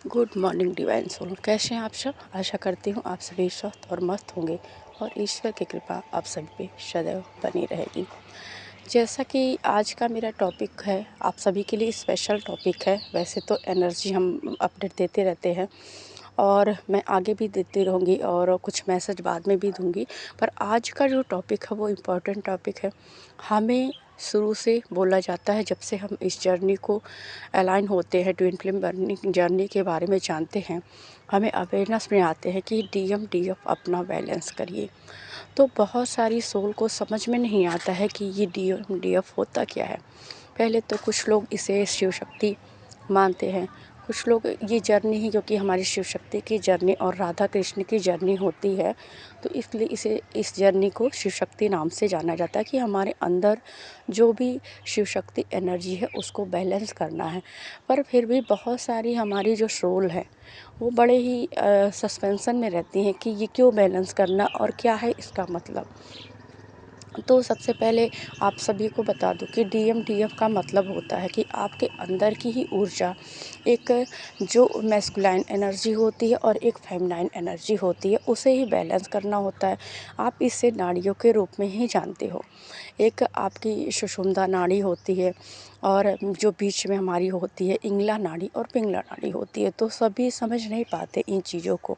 Good morning divine soul. कैसे हैं आप सब? आशा करती हूँ आप सभी स्वस्थ और मस्त होंगे और ईश्वर की कृपा आप सभी पे सदैव बनी रहेगी। जैसा कि आज का मेरा टॉपिक है, आप सभी के लिए स्पेशल टॉपिक है। वैसे तो एनर्जी हम अपडेट देते रहते हैं और मैं आगे भी देती रहूँगी और कुछ मैसेज बाद में भी दूँगी, पर आज का जो टॉपिक है वो इम्पोर्टेंट टॉपिक है। हमें शुरू से बोला जाता है, जब से हम इस जर्नी को अलाइन होते हैं, ट्विन फ्लेम बर्निंग जर्नी के बारे में जानते हैं, हमें अवेयरनेस में आते हैं कि डीएफ अपना बैलेंस करिए। तो बहुत सारी सोल को समझ में नहीं आता है कि ये डीएफ होता क्या है। पहले तो कुछ लोग इसे शिव शक्ति मानते हैं, कुछ लोग ये जर्नी ही, क्योंकि हमारी शिव शक्ति की जर्नी और राधा कृष्ण की जर्नी होती है, तो इसलिए इस जर्नी को शिव शक्ति नाम से जाना जाता है कि हमारे अंदर जो भी शिव शक्ति एनर्जी है उसको बैलेंस करना है। पर फिर भी बहुत सारी हमारी जो सोल है वो बड़े ही सस्पेंसन में रहती हैं कि ये क्यों बैलेंस करना और क्या है इसका मतलब। तो सबसे पहले आप सभी को बता दूं कि डीएफ का मतलब होता है कि आपके अंदर की ही ऊर्जा, एक जो मैस्कुलाइन एनर्जी होती है और एक फेमिनाइन एनर्जी होती है, उसे ही बैलेंस करना होता है। आप इसे नाड़ियों के रूप में ही जानते हो। एक आपकी सुषुम्ना नाड़ी होती है और जो बीच में हमारी होती है इंगला नाड़ी और पिंगला नाड़ी होती है। तो सभी समझ नहीं पाते इन चीज़ों को।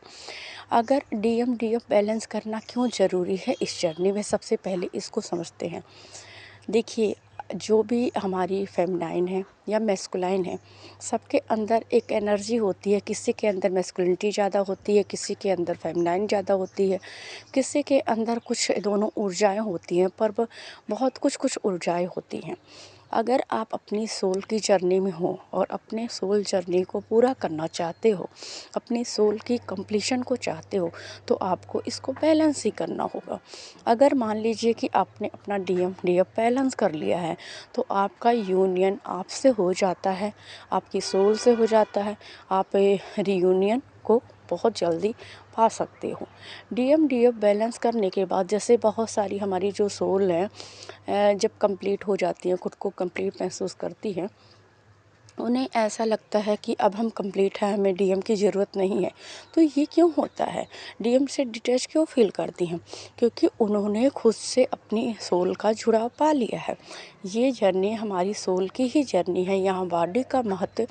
अगर डीएफ बैलेंस करना क्यों ज़रूरी है इस जर्नी में, सबसे पहले इसको समझते हैं। देखिए, जो भी हमारी फेमिनाइन है या मैस्कुलाइन है, सबके अंदर एक एनर्जी होती है। किसी के अंदर मैस्कुलिनिटी ज़्यादा होती है, किसी के अंदर फेमिनाइन ज़्यादा होती है, किसी के अंदर कुछ दोनों ऊर्जाएं होती हैं, पर बहुत कुछ ऊर्जाएं होती हैं। अगर आप अपनी सोल की जर्नी में हो और अपने सोल जर्नी को पूरा करना चाहते हो, अपनी सोल की कंप्लीशन को चाहते हो, तो आपको इसको बैलेंस ही करना होगा। अगर मान लीजिए कि आपने अपना डीएफ बैलेंस कर लिया है, तो आपका यूनियन आपसे हो जाता है, आपकी सोल से हो जाता है। आप रीयूनियन को बहुत जल्दी पा सकते हो। डीएफ बैलेंस करने के बाद, जैसे बहुत सारी हमारी जो सोल है जब कंप्लीट हो जाती है, खुद को कंप्लीट महसूस करती है, उन्हें ऐसा लगता है कि अब हम कंप्लीट हैं, हमें डीएम की ज़रूरत नहीं है। तो ये क्यों होता है? डीएम से डिटैच क्यों फील करती हैं? क्योंकि उन्होंने खुद से अपनी सोल का जुड़ाव पा लिया है। ये जर्नी हमारी सोल की ही जर्नी है। यहाँ बॉडी का महत्व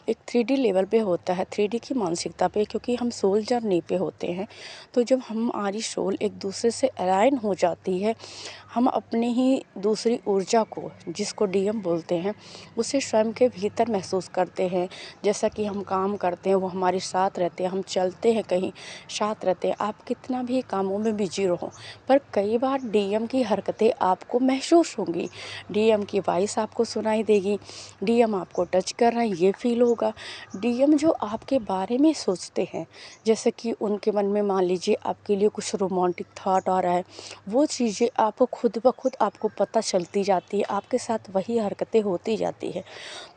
एक 3D लेवल पे होता है, 3D की मानसिकता पे, क्योंकि हम सोल जर्नी पे होते हैं। तो जब हमारी सोल एक दूसरे से अलाइन हो जाती है, हम अपनी ही दूसरी ऊर्जा को, जिसको डीएम बोलते हैं, उसे स्वयं के भीतर महसूस करते हैं। जैसा कि हम काम करते हैं वो हमारे साथ रहते हैं, हम चलते हैं कहीं साथ रहते हैं। आप कितना भी कामों में बिजी रहो, पर कई बार डीएम की हरकतें आपको महसूस होंगी, डीएम की वॉइस आपको सुनाई देगी, डीएम आपको टच कर रहा है ये फील होगा। डीएम जो आपके बारे में सोचते हैं, जैसे कि उनके मन में मान लीजिए आपके लिए कुछ रोमांटिक थॉट आ रहा है, वो चीज़ें आपको खुद ब खुद आपको पता चलती जाती है, आपके साथ वही हरकतें होती जाती है।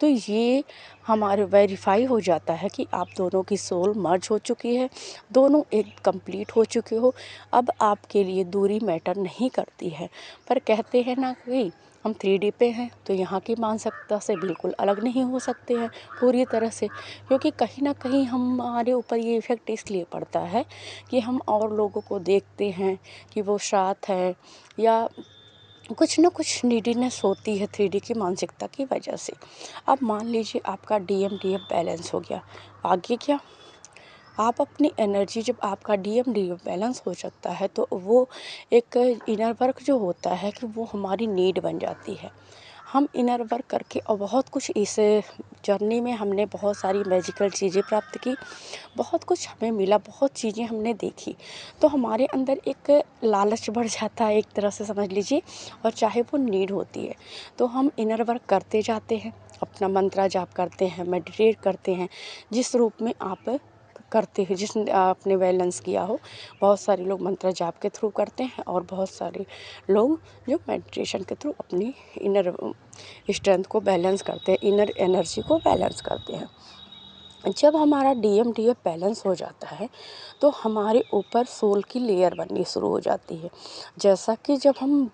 तो ये हमारे वेरीफाई हो जाता है कि आप दोनों की सोल मर्ज हो चुकी है, दोनों एक कंप्लीट हो चुके हो। अब आपके लिए दूरी मैटर नहीं करती है। पर कहते हैं ना कि हम 3D पे हैं, तो यहाँ की मानसिकता से बिल्कुल अलग नहीं हो सकते हैं पूरी तरह से, क्योंकि कहीं ना कहीं हमारे ऊपर ये इफ़ेक्ट इसलिए पड़ता है कि हम और लोगों को देखते हैं कि वो साथ है, या कुछ ना कुछ नीडीनेस होती है 3D की मानसिकता की वजह से। अब मान लीजिए आपका डीएफ बैलेंस हो गया, आगे क्या? आप अपनी एनर्जी, जब आपका डीएफ बैलेंस हो सकता है, तो वो एक इनर वर्क जो होता है कि वो हमारी नीड बन जाती है। हम इनर वर्क करके और बहुत कुछ इस जर्नी में हमने बहुत सारी मैजिकल चीज़ें प्राप्त की, बहुत कुछ हमें मिला, बहुत चीज़ें हमने देखी, तो हमारे अंदर एक लालच बढ़ जाता है, एक तरह से समझ लीजिए, और चाहे वो नीड होती है। तो हम इनर वर्क करते जाते हैं, अपना मंत्रा जाप करते हैं, मेडिटेट करते हैं, जिस रूप में आप करते हैं, जिसने आपने बैलेंस किया हो। बहुत सारे लोग मंत्र जाप के थ्रू करते हैं और बहुत सारे लोग जो मेडिटेशन के थ्रू अपनी इनर स्ट्रेंथ को बैलेंस करते हैं, इनर एनर्जी को बैलेंस करते हैं। जब हमारा डीएफ बैलेंस हो जाता है, तो हमारे ऊपर सोल की लेयर बननी शुरू हो जाती है। जैसा कि जब हम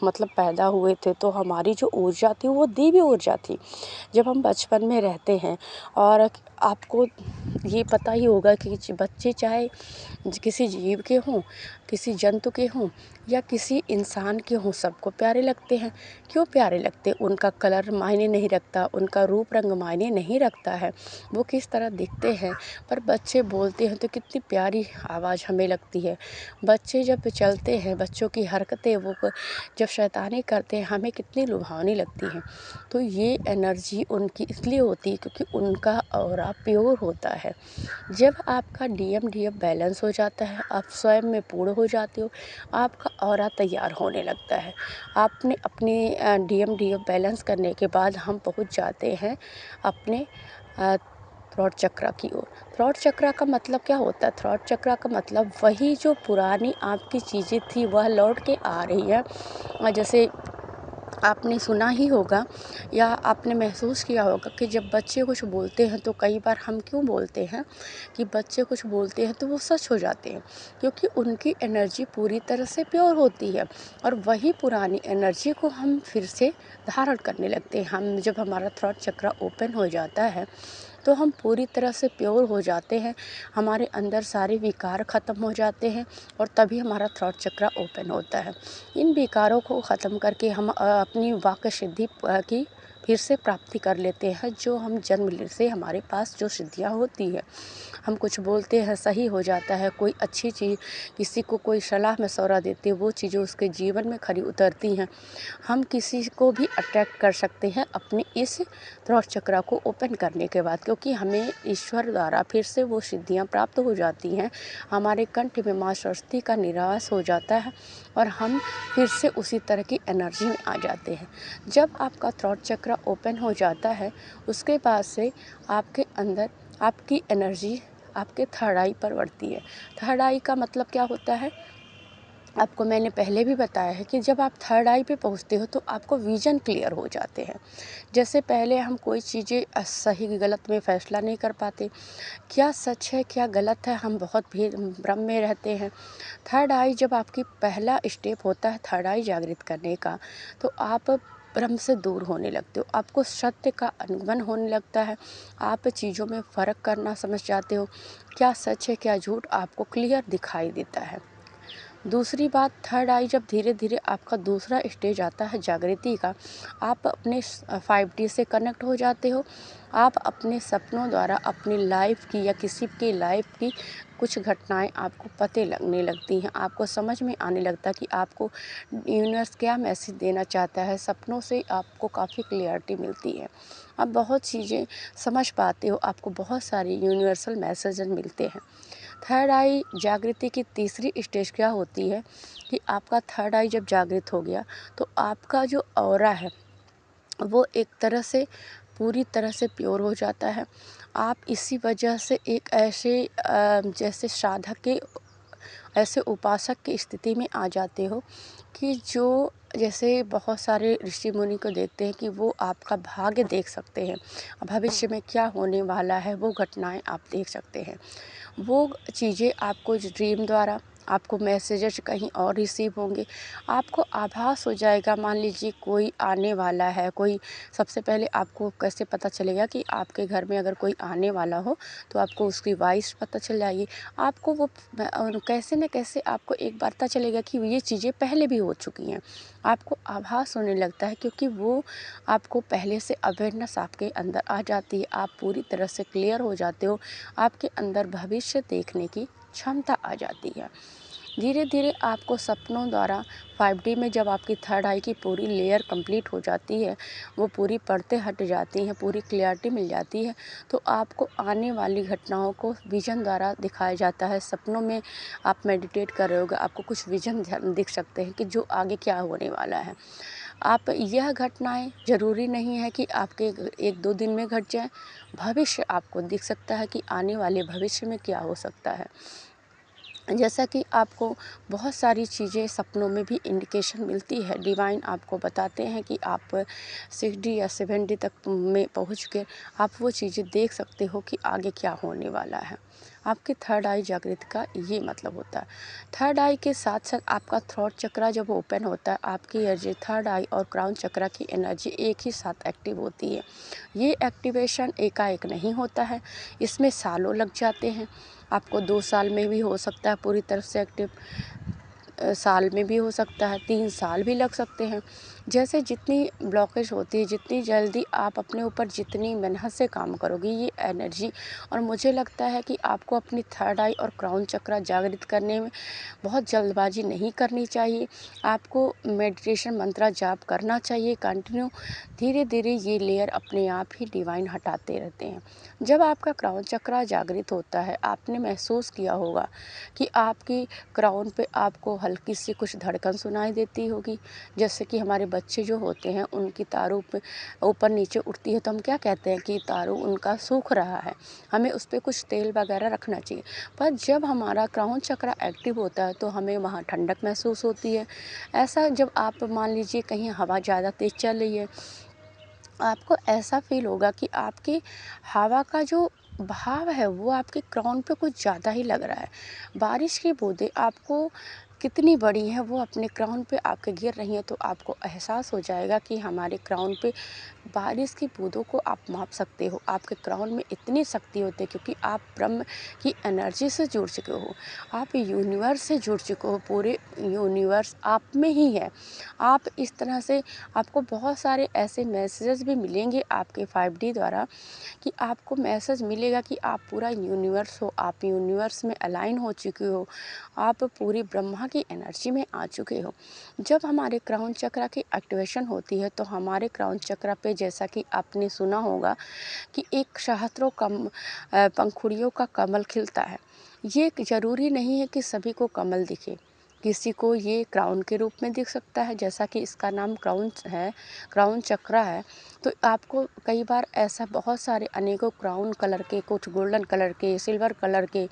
मतलब पैदा हुए थे, तो हमारी जो ऊर्जा थी वो दिव्य ऊर्जा थी। जब हम बचपन में रहते हैं और आपको ये पता ही होगा कि बच्चे चाहे किसी जीव के हों, किसी जंतु के हों या किसी इंसान के हों, सबको प्यारे लगते हैं। क्यों प्यारे लगते हैं? उनका कलर मायने नहीं रखता, उनका रूप रंग मायने नहीं रखता है, वो किस तरह दिखते हैं। पर बच्चे बोलते हैं तो कितनी प्यारी आवाज़ हमें लगती है। बच्चे जब चलते हैं, बच्चों की हरकतें वो जब शैतानी करते हैं, हमें कितनी लुभावनी लगती हैं। तो ये एनर्जी उनकी इसलिए होती है क्योंकि उनका ऑरा प्योर होता है। जब आपका डीएमडीएफ बैलेंस हो जाता है, आप स्वयं में पूर्ण हो जाते हो, आपका ऑरा तैयार होने लगता है। आपने अपने डीएमडीएफ बैलेंस करने के बाद हम पहुंच जाते हैं अपने थ्रोट चक्र की ओर। थ्रोट चक्र का मतलब क्या होता है? थ्रोट चक्र का मतलब वही जो पुरानी आपकी चीज़ें थी वह लौट के आ रही है। जैसे आपने सुना ही होगा या आपने महसूस किया होगा कि जब बच्चे कुछ बोलते हैं तो कई बार हम क्यों बोलते हैं कि बच्चे कुछ बोलते हैं तो वो सच हो जाते हैं, क्योंकि उनकी एनर्जी पूरी तरह से प्योर होती है और वही पुरानी एनर्जी को हम फिर से धारण करने लगते हैं। हम जब हमारा थ्रोट चक्र ओपन हो जाता है तो हम पूरी तरह से प्योर हो जाते हैं, हमारे अंदर सारे विकार ख़त्म हो जाते हैं और तभी हमारा थ्रोट चक्र ओपन होता है। इन विकारों को ख़त्म करके हम अपनी वाक्य सिद्धि की फिर से प्राप्ति कर लेते हैं, जो हम जन्म से हमारे पास जो सिद्धियाँ होती है। हम कुछ बोलते हैं सही हो जाता है, कोई अच्छी चीज़ किसी को कोई सलाह मशवरा देते हैं, वो चीज़ें उसके जीवन में खरी उतरती हैं। हम किसी को भी अट्रैक्ट कर सकते हैं अपने इस थ्रोट चक्र को ओपन करने के बाद, क्योंकि हमें ईश्वर द्वारा फिर से वो सिद्धियाँ प्राप्त हो जाती हैं। हमारे कंठ में माँ सरस्वती का निवास हो जाता है और हम फिर से उसी तरह की एनर्जी में आ जाते हैं। जब आपका थ्रोट चक्र ओपन हो जाता है उसके बाद से आपके अंदर आपकी एनर्जी आपके थर्ड आई पर बढ़ती है। थर्ड आई का मतलब क्या होता है? आपको मैंने पहले भी बताया है कि जब आप थर्ड आई पे पहुंचते हो तो आपको विज़न क्लियर हो जाते हैं। जैसे पहले हम कोई चीज़ें सही गलत में फ़ैसला नहीं कर पाते, क्या सच है क्या गलत है, हम बहुत भी भ्रम में रहते हैं। थर्ड आई जब आपकी पहला स्टेप होता है थर्ड आई जागृत करने का, तो आप भ्रम से दूर होने लगते हो, आपको सत्य का अनुगमन होने लगता है, आप चीज़ों में फ़र्क करना समझ जाते हो, क्या सच है क्या झूठ आपको क्लियर दिखाई देता है। दूसरी बात, थर्ड आई जब धीरे धीरे आपका दूसरा स्टेज आता है जागृति का, आप अपने 5D से कनेक्ट हो जाते हो। आप अपने सपनों द्वारा अपनी लाइफ की या किसी की लाइफ की कुछ घटनाएं आपको पते लगने लगती हैं, आपको समझ में आने लगता है कि आपको यूनिवर्स क्या मैसेज देना चाहता है। सपनों से आपको काफ़ी क्लियरिटी मिलती है, आप बहुत चीज़ें समझ पाते हो, आपको बहुत सारे यूनिवर्सल मैसेज मिलते हैं। थर्ड आई जागृति की तीसरी स्टेज क्या होती है कि आपका थर्ड आई जब जागृत हो गया तो आपका जो ऑरा है वो एक तरह से पूरी तरह से प्योर हो जाता है। आप इसी वजह से एक ऐसे जैसे साधक के ऐसे उपासक की स्थिति में आ जाते हो कि जो जैसे बहुत सारे ऋषि मुनि को देखते हैं कि वो आपका भाग्य देख सकते हैं, भविष्य में क्या होने वाला है वो घटनाएं आप देख सकते हैं। वो चीज़ें आपको ड्रीम द्वारा आपको मैसेजेस कहीं और रिसीव होंगे, आपको आभास हो जाएगा। मान लीजिए कोई आने वाला है, कोई सबसे पहले आपको कैसे पता चलेगा कि आपके घर में अगर कोई आने वाला हो तो आपको उसकी वॉइस पता चल जाएगी। आपको वो कैसे न कैसे आपको एक बार पता चलेगा कि ये चीज़ें पहले भी हो चुकी हैं, आपको आभास होने लगता है क्योंकि वो आपको पहले से अवेयरनेस आपके अंदर आ जाती है, आप पूरी तरह से क्लियर हो जाते हो, आपके अंदर भविष्य देखने की क्षमता आ जाती है। धीरे धीरे आपको सपनों द्वारा 5D में जब आपकी थर्ड आई की पूरी लेयर कंप्लीट हो जाती है, वो पूरी परतें हट जाती हैं, पूरी क्लियरिटी मिल जाती है, तो आपको आने वाली घटनाओं को विज़न द्वारा दिखाया जाता है। सपनों में आप मेडिटेट कर रहे होगे, आपको कुछ विज़न दिख सकते हैं कि जो आगे क्या होने वाला है। आप यह घटनाएं ज़रूरी नहीं है कि आपके 1-2 दिन में घट जाएं, भविष्य आपको दिख सकता है कि आने वाले भविष्य में क्या हो सकता है। जैसा कि आपको बहुत सारी चीज़ें सपनों में भी इंडिकेशन मिलती है, डिवाइन आपको बताते हैं कि आप 6D या 7D तक में पहुँच के आप वो चीज़ें देख सकते हो कि आगे क्या होने वाला है। आपके थर्ड आई जागृत का ये मतलब होता है। थर्ड आई के साथ साथ आपका थ्रोट चक्रा जब ओपन होता है, आपकी एनर्जी थर्ड आई और क्राउन चक्रा की एनर्जी एक ही साथ एक्टिव होती है। ये एक्टिवेशन एकाएक नहीं होता है, इसमें सालों लग जाते हैं। आपको 2 साल में भी हो सकता है पूरी तरह से एक्टिव, साल में भी हो सकता है, 3 साल भी लग सकते हैं। जैसे जितनी ब्लॉकेज होती है, जितनी जल्दी आप अपने ऊपर जितनी मेहनत से काम करोगे ये एनर्जी, और मुझे लगता है कि आपको अपनी थर्ड आई और क्राउन चक्रा जागृत करने में बहुत जल्दबाजी नहीं करनी चाहिए। आपको मेडिटेशन मंत्र जाप करना चाहिए कंटिन्यू। धीरे धीरे ये लेयर अपने आप ही डिवाइन हटाते रहते हैं। जब आपका क्राउन चक्रा जागृत होता है, आपने महसूस किया होगा कि आपकी क्राउन पे आपको हल्की सी कुछ धड़कन सुनाई देती होगी। जैसे कि हमारे बच्चे जो होते हैं उनकी तारों पे ऊपर नीचे उठती है तो हम क्या कहते हैं कि तारों उनका सूख रहा है, हमें उस पर कुछ तेल वगैरह रखना चाहिए। पर जब हमारा क्राउन चक्रा एक्टिव होता है तो हमें वहाँ ठंडक महसूस होती है। ऐसा जब आप मान लीजिए कहीं हवा ज़्यादा तेज़ चल रही है, आपको ऐसा फील होगा कि आपकी हवा का जो बहाव है वो आपके क्राउन पे कुछ ज़्यादा ही लग रहा है। बारिश की बूंदें आपको कितनी बड़ी हैं वो अपने क्राउन पे आपके गिर रही हैं, तो आपको एहसास हो जाएगा कि हमारे क्राउन पे बारिश की बूंदों को आप माप सकते हो। आपके क्राउन में इतनी शक्ति होती है क्योंकि आप ब्रह्म की एनर्जी से जुड़ चुके हो, आप यूनिवर्स से जुड़ चुके हो, पूरे यूनिवर्स आप में ही है। आप इस तरह से आपको बहुत सारे ऐसे मैसेजेस भी मिलेंगे आपके 5D द्वारा कि आपको मैसेज मिलेगा कि आप पूरा यूनिवर्स हो, आप यूनिवर्स में अलाइन हो चुके हो, आप पूरी ब्रह्मा की एनर्जी में आ चुके हो। जब हमारे क्राउन चक्रा की एक्टिवेशन होती है तो हमारे क्राउन चक्रा पे, जैसा कि आपने सुना होगा कि एक सहस्त्रों पंखुड़ियों का कमल खिलता है। ये ज़रूरी नहीं है कि सभी को कमल दिखे, किसी को ये क्राउन के रूप में दिख सकता है। जैसा कि इसका नाम क्राउन है, क्राउन चक्रा है, तो आपको कई बार ऐसा बहुत सारे अनेकों क्राउन कलर के, कुछ गोल्डन कलर के, सिल्वर कलर के,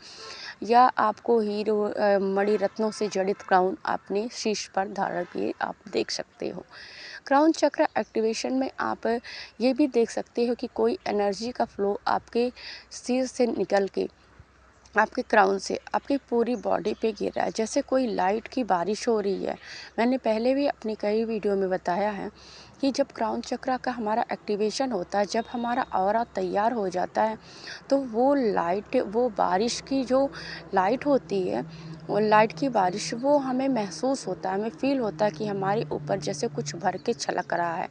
या आपको हीरो मणि रत्नों से जड़ित क्राउन अपने शीश पर धारण किए आप देख सकते हो। क्राउन चक्र एक्टिवेशन में आप ये भी देख सकते हो कि कोई एनर्जी का फ्लो आपके सिर से निकल के आपके क्राउन से आपकी पूरी बॉडी पे गिर रहा है, जैसे कोई लाइट की बारिश हो रही है। मैंने पहले भी अपनी कई वीडियो में बताया है कि जब क्राउन चक्रा का हमारा एक्टिवेशन होता है, जब हमारा ऑरा तैयार हो जाता है, तो वो लाइट, वो बारिश की जो लाइट होती है, वो लाइट की बारिश, वो हमें महसूस होता है, हमें फील होता है कि हमारे ऊपर जैसे कुछ भर के छलक रहा है।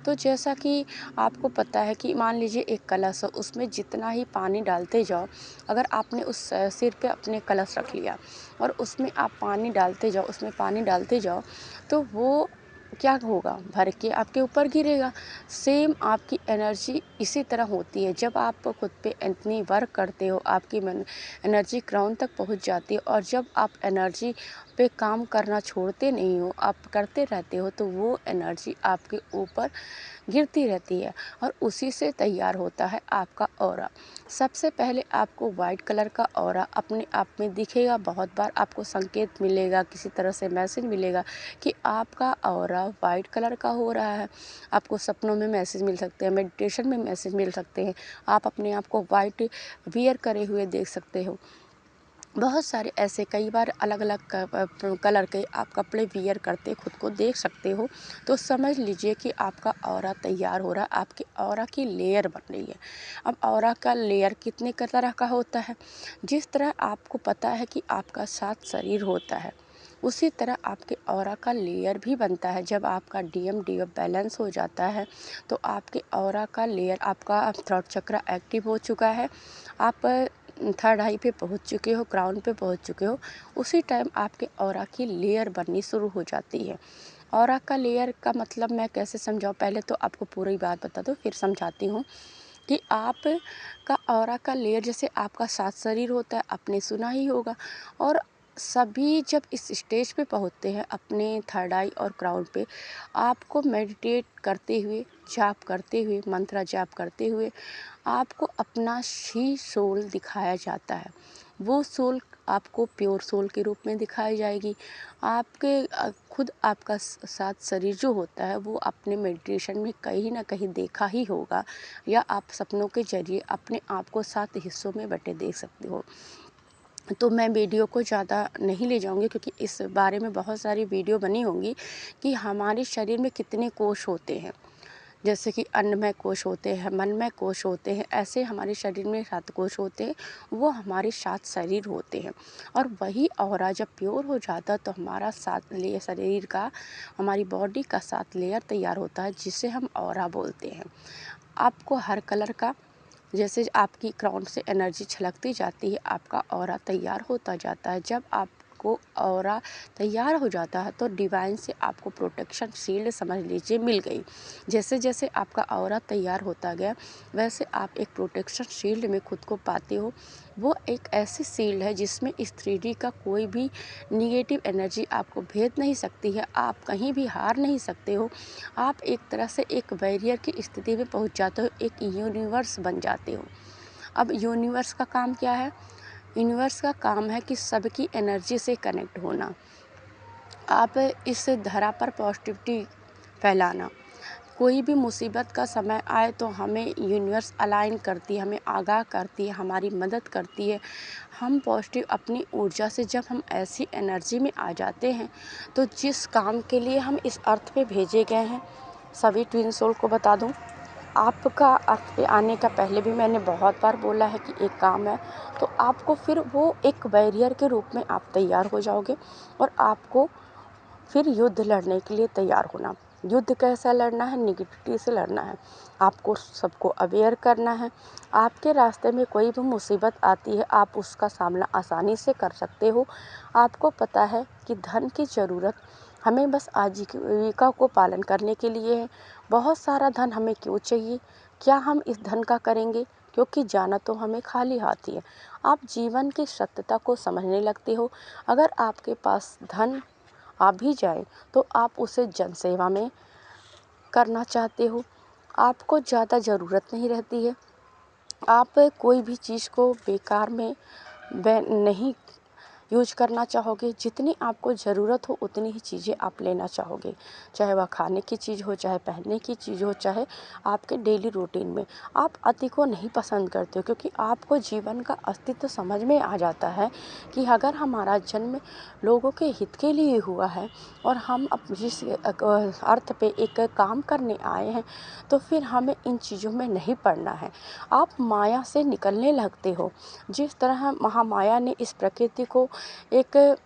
तो जैसा कि आपको पता है कि मान लीजिए एक कलश हो, उसमें जितना ही पानी डालते जाओ, अगर आपने उस सिर पे अपने कलश रख लिया और उसमें आप पानी डालते जाओ, उसमें पानी डालते जाओ, तो वो क्या होगा, भर के आपके ऊपर गिरेगा। सेम आपकी एनर्जी इसी तरह होती है। जब आप खुद पे इतनी वर्क करते हो, आपकी एनर्जी क्राउन तक पहुंच जाती है, और जब आप एनर्जी पे काम करना छोड़ते नहीं हो, आप करते रहते हो, तो वो एनर्जी आपके ऊपर गिरती रहती है और उसी से तैयार होता है आपका ऑरा। सबसे पहले आपको वाइट कलर का ऑरा अपने आप में दिखेगा। बहुत बार आपको संकेत मिलेगा, किसी तरह से मैसेज मिलेगा कि आपका ऑरा वाइट कलर का हो रहा है। आपको सपनों में मैसेज मिल सकते हैं, मेडिटेशन में मैसेज मिल सकते हैं। आप अपने आप को वाइट वियर करे हुए देख सकते हो। बहुत सारे ऐसे कई बार अलग अलग कलर के आप कपड़े वियर करते खुद को देख सकते हो। तो समझ लीजिए कि आपका ऑरा तैयार हो रहा है, आपकी ऑरा की लेयर बन रही है। अब ऑरा का लेयर कितने तरह का होता है, जिस तरह आपको पता है कि आपका 7 शरीर होता है, उसी तरह आपके ऑरा का लेयर भी बनता है। जब आपका डीएफ बैलेंस हो जाता है तो आपके ऑरा का लेयर, आपका थ्रोट चक्र एक्टिव हो चुका है, आप थर्ड आई पे पहुंच चुके हो, क्राउन पे पहुंच चुके हो, उसी टाइम आपके ऑरा की लेयर बननी शुरू हो जाती है। ऑरा का लेयर का मतलब मैं कैसे समझाऊं, पहले तो आपको पूरी बात बता दूं फिर समझाती हूँ कि आप का ऑरा का लेयर, जैसे आपका 7 शरीर होता है, आपने सुना ही होगा। और सभी जब इस स्टेज पे पहुंचते हैं अपने थर्ड आई और क्राउन पे, आपको मेडिटेट करते हुए, जाप करते हुए, मंत्र जाप करते हुए आपको अपना ही सोल दिखाया जाता है। वो सोल आपको प्योर सोल के रूप में दिखाई जाएगी। आपके खुद आपका 7 शरीर जो होता है वो अपने मेडिटेशन में कहीं ना कहीं देखा ही होगा, या आप सपनों के जरिए अपने आप को 7 हिस्सों में बटे देख सकते हो। तो मैं वीडियो को ज़्यादा नहीं ले जाऊँगी, क्योंकि इस बारे में बहुत सारी वीडियो बनी होंगी कि हमारे शरीर में कितने कोष होते हैं। जैसे कि अन्नमय कोश होते हैं, मनमय कोश होते हैं, ऐसे हमारे शरीर में 7 कोश होते हैं, वो हमारे 7 शरीर होते हैं। और वही ऑरा जब प्योर हो जाता है तो हमारा 7 लेयर शरीर का, हमारी बॉडी का 7 लेयर तैयार होता है, जिसे हम ऑरा बोलते हैं। आपको हर कलर का, जैसे आपकी क्राउन से एनर्जी छलकती जाती है, आपका ऑरा तैयार होता जाता है। जब आपको ऑरा तैयार हो जाता है तो डिवाइन से आपको प्रोटेक्शन शील्ड समझ लीजिए मिल गई। जैसे जैसे आपका ऑरा तैयार होता गया, वैसे आप एक प्रोटेक्शन शील्ड में खुद को पाते हो। वो एक ऐसी शील्ड है जिसमें इस 3D का कोई भी निगेटिव एनर्जी आपको भेद नहीं सकती है। आप कहीं भी हार नहीं सकते हो। आप एक तरह से एक बैरियर की स्थिति में पहुंच जाते हो, एक यूनिवर्स बन जाते हो। अब यूनिवर्स का काम क्या है? यूनिवर्स का काम है कि सबकी एनर्जी से कनेक्ट होना, आप इस धरा पर पॉजिटिविटी फैलाना। कोई भी मुसीबत का समय आए तो हमें यूनिवर्स अलाइन करती है, हमें आगाह करती है, हमारी मदद करती है। हम पॉजिटिव अपनी ऊर्जा से जब हम ऐसी एनर्जी में आ जाते हैं, तो जिस काम के लिए हम इस अर्थ पे भेजे गए हैं, सभी ट्विन सोल को बता दूं, आपका अर्थ पे आने का पहले भी मैंने बहुत बार बोला है कि एक काम है, तो आपको फिर वो एक बैरियर के रूप में आप तैयार हो जाओगे और आपको फिर युद्ध लड़ने के लिए तैयार होना। युद्ध कैसा लड़ना है? निगेटिविटी से लड़ना है। आपको सबको अवेयर करना है। आपके रास्ते में कोई भी मुसीबत आती है, आप उसका सामना आसानी से कर सकते हो। आपको पता है कि धन की ज़रूरत हमें बस आजीविका को पालन करने के लिए है। बहुत सारा धन हमें क्यों चाहिए? क्या हम इस धन का करेंगे? क्योंकि जाना तो हमें खाली हाथ ही है। आप जीवन की सत्यता को समझने लगते हो। अगर आपके पास धन आ भी जाए तो आप उसे जनसेवा में करना चाहते हो। आपको ज़्यादा ज़रूरत नहीं रहती है। आप कोई भी चीज़ को बेकार में नहीं यूज करना चाहोगे। जितनी आपको ज़रूरत हो उतनी ही चीज़ें आप लेना चाहोगे, चाहे वह खाने की चीज़ हो, चाहे पहनने की चीज़ हो, चाहे आपके डेली रूटीन में। आप अति को नहीं पसंद करते हो, क्योंकि आपको जीवन का अस्तित्व समझ में आ जाता है कि अगर हमारा जन्म लोगों के हित के लिए हुआ है और हम जिस अर्थ पे एक काम करने आए हैं, तो फिर हमें इन चीज़ों में नहीं पड़ना है। आप माया से निकलने लगते हो। जिस तरह महामाया ने इस प्रकृति को एक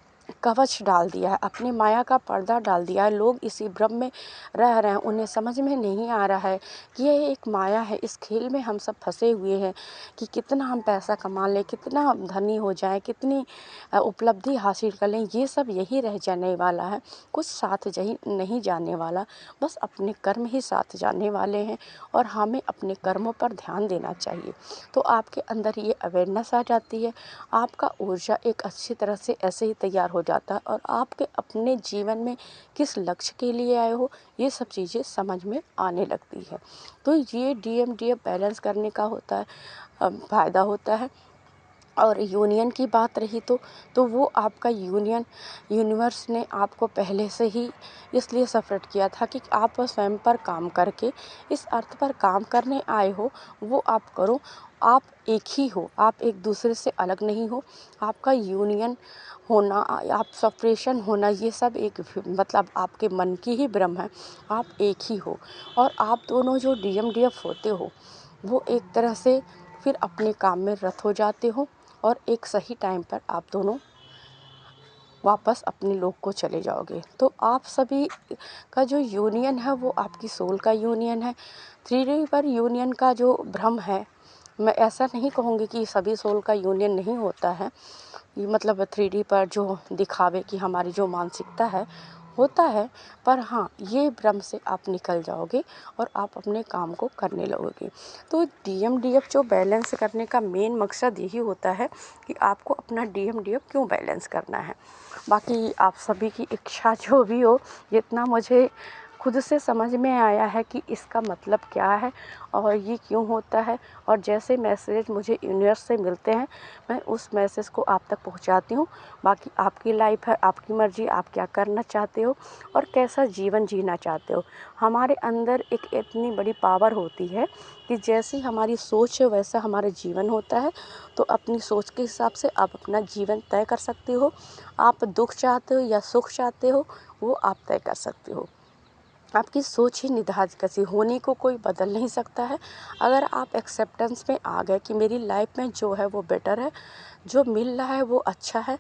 कवच डाल दिया है, अपनी माया का पर्दा डाल दिया है। लोग इसी भ्रम में रह रहे हैं, उन्हें समझ में नहीं आ रहा है कि ये एक माया है। इस खेल में हम सब फंसे हुए हैं कि कितना हम पैसा कमा लें, कितना हम धनी हो जाएं, कितनी उपलब्धि हासिल कर लें। ये सब यही रह जाने वाला है, कुछ साथ नहीं जाने वाला, बस अपने कर्म ही साथ जाने वाले हैं और हमें अपने कर्मों पर ध्यान देना चाहिए। तो आपके अंदर ये अवेयरनेस आ जाती है, आपका ऊर्जा एक अच्छी तरह से ऐसे ही तैयार हो जाता है और आपके अपने जीवन में किस लक्ष्य के लिए आए हो, ये सब चीज़ें समझ में आने लगती है। तो ये DMDF बैलेंस करने का होता है, फ़ायदा होता है। और यूनियन की बात रही तो वो आपका यूनियन यूनिवर्स ने आपको पहले से ही इसलिए सेपरेट किया था कि आप स्वयं पर काम करके इस अर्थ पर काम करने आए हो, वो आप करो। आप एक ही हो, आप एक दूसरे से अलग नहीं हो। आपका यूनियन होना, आप सेपरेशन होना, ये सब एक मतलब आपके मन की ही भ्रम है। आप एक ही हो और आप दोनों जो DMDF होते हो, वो एक तरह से फिर अपने काम में रत हो जाते हो और एक सही टाइम पर आप दोनों वापस अपने लोक को चले जाओगे। तो आप सभी का जो यूनियन है वो आपकी सोल का यूनियन है। 3D पर यूनियन का जो भ्रम है, मैं ऐसा नहीं कहूँगी कि सभी सोल का यूनियन नहीं होता है। ये मतलब 3D पर जो दिखावे की हमारी जो मानसिकता है होता है, पर हाँ, ये भ्रम से आप निकल जाओगे और आप अपने काम को करने लगोगे। तो DMDF जो बैलेंस करने का मेन मकसद यही होता है कि आपको अपना DMDF क्यों बैलेंस करना है। बाकी आप सभी की इच्छा जो भी हो, जितना मुझे खुद से समझ में आया है कि इसका मतलब क्या है और ये क्यों होता है। और जैसे मैसेज मुझे यूनिवर्स से मिलते हैं, मैं उस मैसेज को आप तक पहुंचाती हूँ। बाकी आपकी लाइफ है, आपकी मर्ज़ी, आप क्या करना चाहते हो और कैसा जीवन जीना चाहते हो। हमारे अंदर एक इतनी बड़ी पावर होती है कि जैसी हमारी सोच है वैसा हमारा जीवन होता है। तो अपनी सोच के हिसाब से आप अपना जीवन तय कर सकते हो। आप दुख चाहते हो या सुख चाहते हो, वो आप तय कर सकते हो। आपकी सोच ही निर्धारित कैसी होने को कोई बदल नहीं सकता है। अगर आप एक्सेप्टेंस में आ गए कि मेरी लाइफ में जो है वो बेटर है, जो मिल रहा है वो अच्छा है,